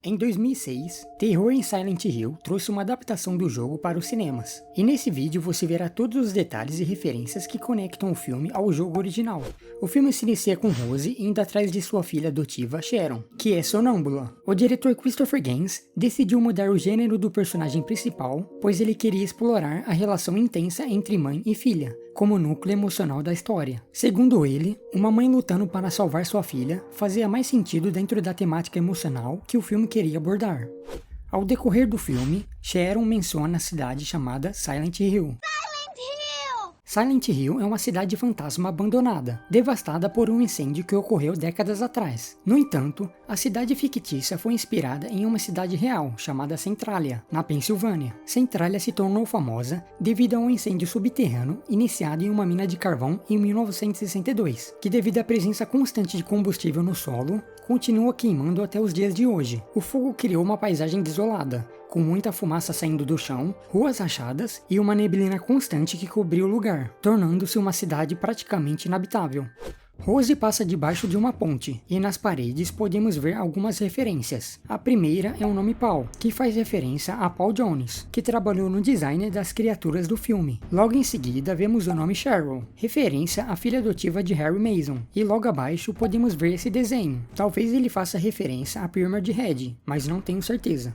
Em 2006, Terror em Silent Hill trouxe uma adaptação do jogo para os cinemas, e nesse vídeo você verá todos os detalhes e referências que conectam o filme ao jogo original. O filme se inicia com Rose indo atrás de sua filha adotiva Sharon, que é sonâmbula. O diretor Christopher Gans decidiu mudar o gênero do personagem principal, pois ele queria explorar a relação intensa entre mãe e filha, como núcleo emocional da história. Segundo ele, uma mãe lutando para salvar sua filha fazia mais sentido dentro da temática emocional que o filme queria abordar. Ao decorrer do filme, Sharon menciona a cidade chamada Silent Hill. Silent Hill é uma cidade fantasma abandonada, devastada por um incêndio que ocorreu décadas atrás. No entanto, a cidade fictícia foi inspirada em uma cidade real, chamada Centralia, na Pensilvânia. Centralia se tornou famosa devido a um incêndio subterrâneo iniciado em uma mina de carvão em 1962, que devido à presença constante de combustível no solo, continua queimando até os dias de hoje. O fogo criou uma paisagem desolada, com muita fumaça saindo do chão, ruas rachadas e uma neblina constante que cobriu o lugar, tornando-se uma cidade praticamente inabitável. Rose passa debaixo de uma ponte, e nas paredes podemos ver algumas referências. A primeira é o nome Paul, que faz referência a Paul Jones, que trabalhou no design das criaturas do filme. Logo em seguida vemos o nome Cheryl, referência à filha adotiva de Harry Mason, e logo abaixo podemos ver esse desenho. Talvez ele faça referência à Pyramid Head, mas não tenho certeza.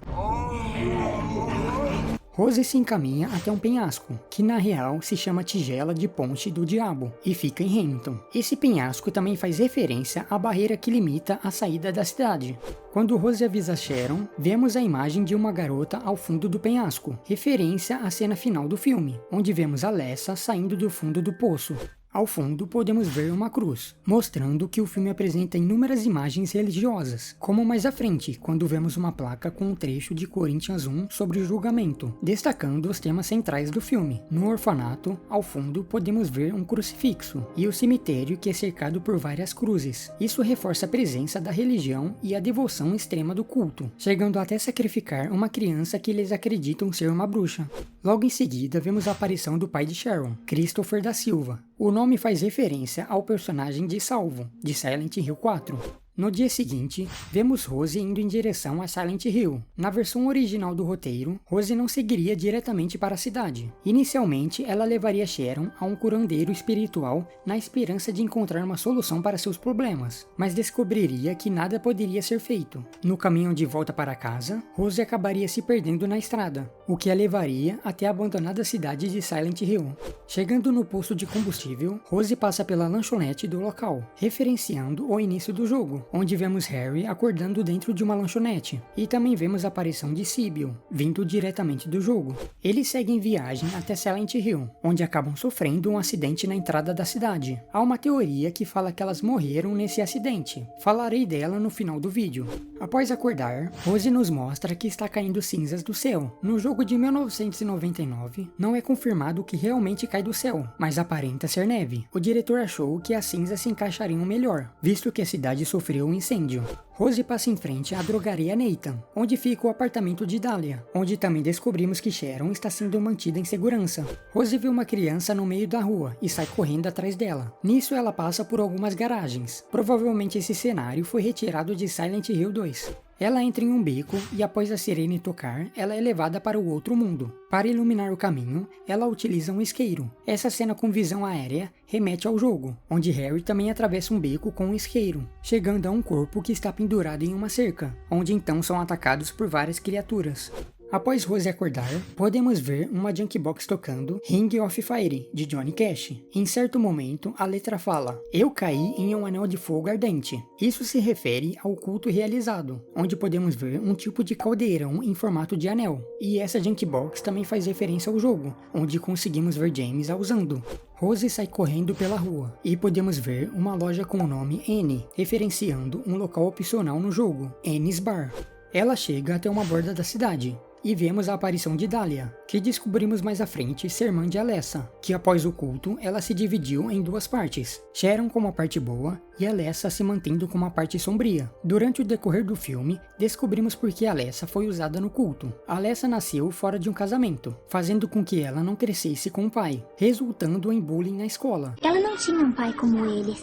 Rose se encaminha até um penhasco, que na real se chama Tigela de Ponte do Diabo, e fica em Hamilton. Esse penhasco também faz referência à barreira que limita a saída da cidade. Quando Rose avisa Sharon, vemos a imagem de uma garota ao fundo do penhasco, referência à cena final do filme, onde vemos Alessa saindo do fundo do poço. Ao fundo podemos ver uma cruz, mostrando que o filme apresenta inúmeras imagens religiosas, como mais à frente, quando vemos uma placa com um trecho de Coríntios 1 sobre o julgamento, destacando os temas centrais do filme. No orfanato, ao fundo, podemos ver um crucifixo, e o cemitério que é cercado por várias cruzes. Isso reforça a presença da religião e a devoção extrema do culto, chegando até sacrificar uma criança que eles acreditam ser uma bruxa. Logo em seguida, vemos a aparição do pai de Sharon, Christopher da Silva. O nome faz referência ao personagem de Salvo, de Silent Hill 4. No dia seguinte, vemos Rose indo em direção a Silent Hill. Na versão original do roteiro, Rose não seguiria diretamente para a cidade. Inicialmente, ela levaria Sharon a um curandeiro espiritual na esperança de encontrar uma solução para seus problemas, mas descobriria que nada poderia ser feito. No caminho de volta para casa, Rose acabaria se perdendo na estrada, o que a levaria até a abandonada cidade de Silent Hill. Chegando no posto de combustível, Rose passa pela lanchonete do local, referenciando o início do jogo, onde vemos Harry acordando dentro de uma lanchonete, e também vemos a aparição de Sybil, vindo diretamente do jogo. Eles seguem viagem até Silent Hill, onde acabam sofrendo um acidente na entrada da cidade. Há uma teoria que fala que elas morreram nesse acidente. Falarei dela no final do vídeo. Após acordar, Rose nos mostra que está caindo cinzas do céu. No jogo de 1999, não é confirmado o que realmente cai do céu, mas aparenta ser neve. O diretor achou que as cinzas se encaixariam melhor, visto que a cidade sofreu um incêndio. Rose passa em frente à drogaria Nathan, onde fica o apartamento de Dahlia, onde também descobrimos que Sharon está sendo mantida em segurança. Rose vê uma criança no meio da rua e sai correndo atrás dela. Nisso ela passa por algumas garagens. Provavelmente esse cenário foi retirado de Silent Hill 2. Ela entra em um beco e após a sirene tocar, ela é levada para o outro mundo. Para iluminar o caminho, ela utiliza um isqueiro. Essa cena com visão aérea remete ao jogo, onde Harry também atravessa um beco com um isqueiro, chegando a um corpo que está pendurado em uma cerca, onde então são atacados por várias criaturas. Após Rose acordar, podemos ver uma Junkbox tocando Ring of Fire, de Johnny Cash. Em certo momento, a letra fala: "Eu caí em um anel de fogo ardente". Isso se refere ao culto realizado, onde podemos ver um tipo de caldeirão em formato de anel. E essa Junkbox também faz referência ao jogo, onde conseguimos ver James a usando. Rose sai correndo pela rua, e podemos ver uma loja com o nome N, referenciando um local opcional no jogo, N's Bar. Ela chega até uma borda da cidade, e vemos a aparição de Dahlia, que descobrimos mais à frente ser mãe de Alessa, que após o culto ela se dividiu em duas partes, Sharon como a parte boa e Alessa se mantendo como a parte sombria. Durante o decorrer do filme, descobrimos por que Alessa foi usada no culto. Alessa nasceu fora de um casamento, fazendo com que ela não crescesse com o pai, resultando em bullying na escola. Ela não tinha um pai como eles.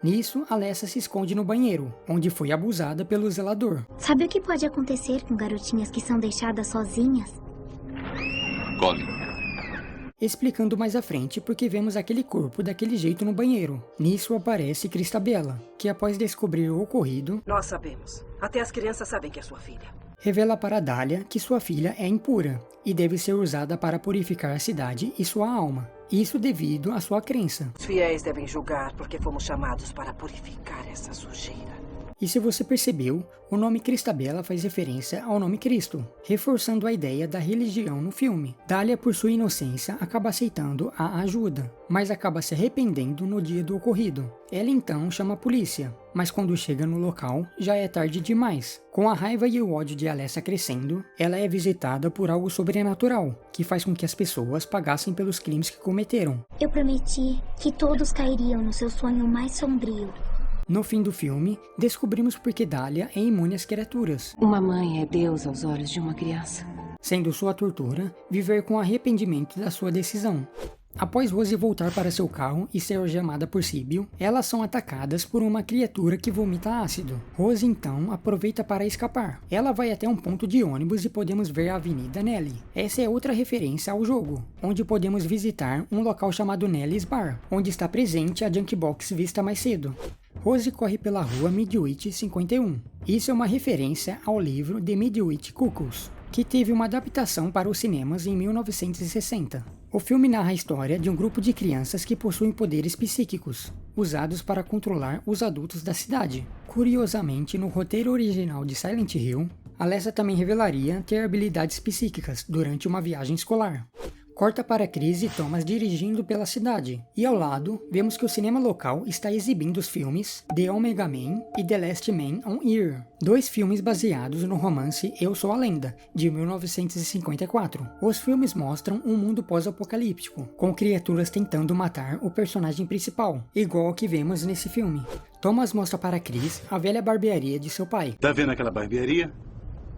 Nisso, Alessa se esconde no banheiro, onde foi abusada pelo zelador. Sabe o que pode acontecer com garotinhas que são deixadas sozinhas? Colin. Explicando mais à frente porque vemos aquele corpo daquele jeito no banheiro. Nisso aparece Cristabella, que após descobrir o ocorrido, Nós sabemos. Até as crianças sabem que é sua filha. revela para Dahlia que sua filha é impura e deve ser usada para purificar a cidade e sua alma. Isso devido à sua crença. Os fiéis devem julgar porque fomos chamados para purificar essa sujeira. E se você percebeu, o nome Cristabella faz referência ao nome Cristo, reforçando a ideia da religião no filme. Dahlia, por sua inocência, acaba aceitando a ajuda, mas acaba se arrependendo no dia do ocorrido. Ela então chama a polícia, mas quando chega no local, já é tarde demais. Com a raiva e o ódio de Alessa crescendo, ela é visitada por algo sobrenatural, que faz com que as pessoas pagassem pelos crimes que cometeram. Eu prometi que todos cairiam no seu sonho mais sombrio. No fim do filme, descobrimos por que Dahlia é imune às criaturas, Uma mãe é Deus aos olhos de uma criança. sendo sua tortura viver com arrependimento da sua decisão. Após Rose voltar para seu carro e ser algemada por Síbio, elas são atacadas por uma criatura que vomita ácido. Rose então aproveita para escapar. Ela vai até um ponto de ônibus e podemos ver a Avenida Nelly. Essa é outra referência ao jogo, onde podemos visitar um local chamado Nelly's Bar, onde está presente a Junkbox vista mais cedo. Rose corre pela rua Midwich 51. Isso é uma referência ao livro The Midwich Cuckoos, que teve uma adaptação para os cinemas em 1960. O filme narra a história de um grupo de crianças que possuem poderes psíquicos, usados para controlar os adultos da cidade. Curiosamente, no roteiro original de Silent Hill, Alessa também revelaria ter habilidades psíquicas durante uma viagem escolar. Corta para Chris e Thomas dirigindo pela cidade, e ao lado, vemos que o cinema local está exibindo os filmes The Omega Man e The Last Man on Earth, dois filmes baseados no romance Eu Sou a Lenda, de 1954. Os filmes mostram um mundo pós-apocalíptico, com criaturas tentando matar o personagem principal, igual ao que vemos nesse filme. Thomas mostra para Chris a velha barbearia de seu pai. Tá vendo aquela barbearia?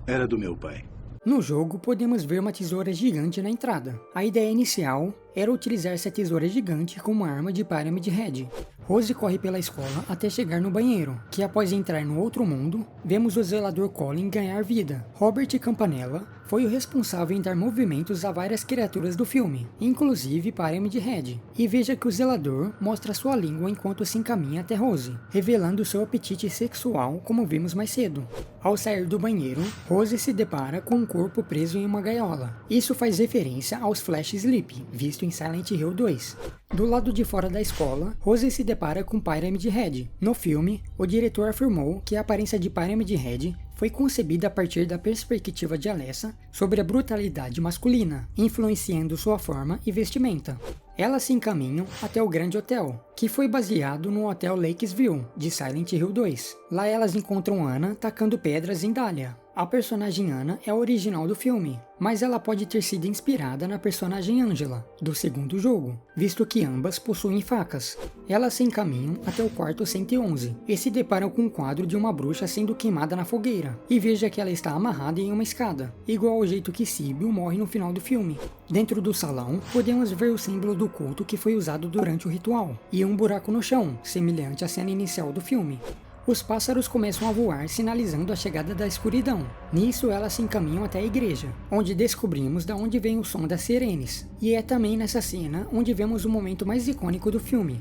Era do meu pai. No jogo, podemos ver uma tesoura gigante na entrada. A ideia inicial era utilizar essa tesoura gigante como arma de Pyramid Head. Rose corre pela escola até chegar no banheiro, que após entrar no outro mundo, vemos o zelador Colin ganhar vida. Robert Campanella foi o responsável em dar movimentos a várias criaturas do filme, inclusive Pyramid Head. E veja que o zelador mostra sua língua enquanto se encaminha até Rose, revelando seu apetite sexual como vimos mais cedo. Ao sair do banheiro, Rose se depara com um corpo preso em uma gaiola. Isso faz referência aos Flash Sleep, visto em Silent Hill 2. Do lado de fora da escola, Rose se depara com Pyramid Head. No filme, o diretor afirmou que a aparência de Pyramid Head foi concebida a partir da perspectiva de Alessa sobre a brutalidade masculina, influenciando sua forma e vestimenta. Elas se encaminham até o Grande Hotel, que foi baseado no Hotel Lakesville, de Silent Hill 2. Lá elas encontram Anna tacando pedras em Dahlia. A personagem Anna é a original do filme, mas ela pode ter sido inspirada na personagem Angela, do segundo jogo, visto que ambas possuem facas. Elas se encaminham até o quarto 111 e se deparam com um quadro de uma bruxa sendo queimada na fogueira, e veja que ela está amarrada em uma escada, igual ao jeito que Síbio morre no final do filme. Dentro do salão, podemos ver o símbolo do culto que foi usado durante o ritual, e um buraco no chão, semelhante à cena inicial do filme. Os pássaros começam a voar, sinalizando a chegada da escuridão. Nisso, elas se encaminham até a igreja, onde descobrimos de onde vem o som das sirenes. E é também nessa cena onde vemos o momento mais icônico do filme.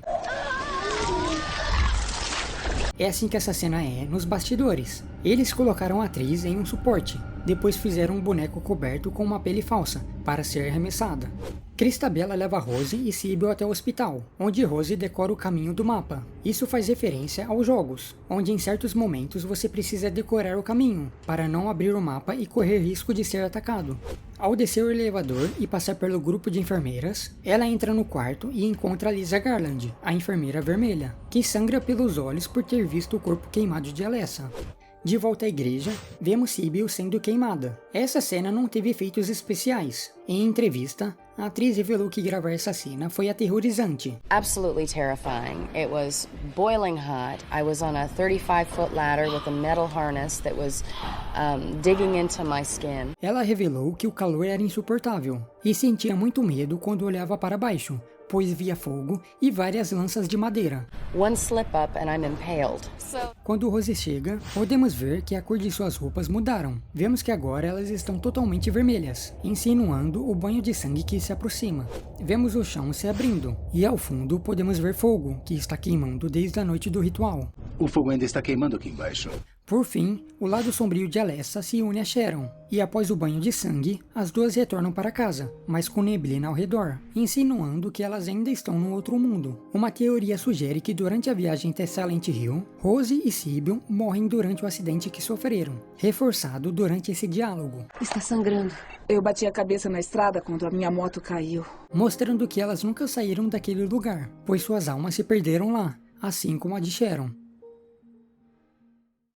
É assim que essa cena é nos bastidores. Eles colocaram a atriz em um suporte, depois fizeram um boneco coberto com uma pele falsa, para ser arremessada. Cristabella leva Rose e Síbio até o hospital, onde Rose decora o caminho do mapa. Isso faz referência aos jogos, onde em certos momentos você precisa decorar o caminho, para não abrir o mapa e correr risco de ser atacado. Ao descer o elevador e passar pelo grupo de enfermeiras, ela entra no quarto e encontra Lisa Garland, a enfermeira vermelha, que sangra pelos olhos por ter visto o corpo queimado de Alessa. De volta à igreja, vemos Síbio sendo queimada. Essa cena não teve efeitos especiais. Em entrevista, a atriz revelou que gravar essa cena foi aterrorizante. Absolutely terrifying. It was boiling hot. I was on a 35-foot ladder with a metal harness that was digging into my skin. Ela revelou que o calor era insuportável e sentia muito medo quando olhava para baixo, pois via fogo e várias lanças de madeira. One slip up and I'm impaled. Quando Rose chega, podemos ver que a cor de suas roupas mudaram. Vemos que agora elas estão totalmente vermelhas, insinuando o banho de sangue que se aproxima. Vemos o chão se abrindo, e ao fundo podemos ver fogo, que está queimando desde a noite do ritual. O fogo ainda está queimando aqui embaixo. Por fim, o lado sombrio de Alessa se une a Sharon, e após o banho de sangue, as duas retornam para casa, mas com neblina ao redor, insinuando que elas ainda estão no outro mundo. Uma teoria sugere que durante a viagem até Silent Hill, Rose e Sibyl morrem durante o acidente que sofreram, reforçado durante esse diálogo. Está sangrando. Eu bati a cabeça na estrada quando a minha moto caiu. Mostrando que elas nunca saíram daquele lugar, pois suas almas se perderam lá, assim como a de Sharon.